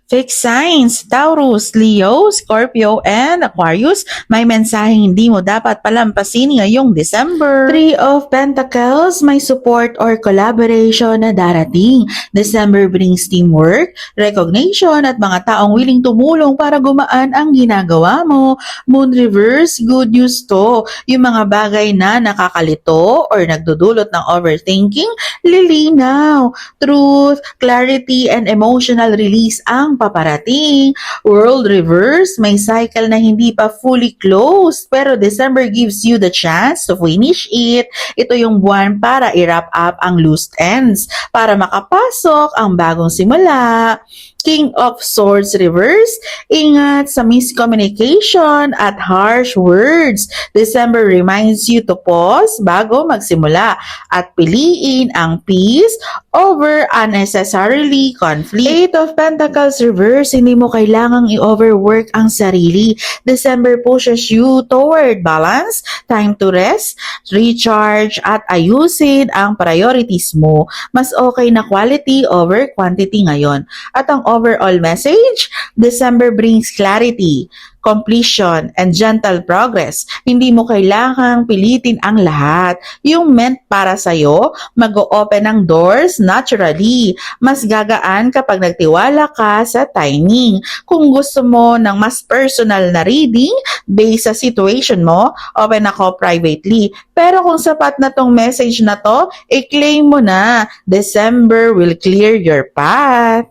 Fixed signs, Taurus, Leo, Scorpio, and Aquarius, may mensaheng hindi mo dapat palampasin ngayong December. Three of Pentacles, may support or collaboration na darating. December brings teamwork, recognition, at mga taong willing tumulong para gumaan ang ginagawa mo. Moon reverse, good news to. Yung mga bagay na nakakalito or nagdudulot ng overthinking, lilinaw. Truth, clarity, and emotional release ang paparating. World reverse, may cycle na hindi pa fully closed, pero December gives you the chance to finish it. Ito yung buwan para i-wrap up ang loose ends, para makapasok ang bagong simula. King of Swords reverse, ingat sa miscommunication at harsh words. December reminds you to pause bago magsimula at piliin ang peace over unnecessarily conflict. Eight of Pentacles reverse, hindi mo kailangang i-overwork ang sarili. December pushes you toward balance, time to rest, recharge, at ayusin ang priorities mo. Mas okay na quality over quantity ngayon. At ang overall message, December brings clarity, completion, and gentle progress. Hindi mo kailangang pilitin ang lahat. Yung meant para sa'yo, mag-o-open ang doors naturally. Mas gagaan kapag nagtiwala ka sa timing. Kung gusto mo ng mas personal na reading, based sa situation mo, open ako privately. Pero kung sapat na tong message na to, i-claim mo na. December will clear your path.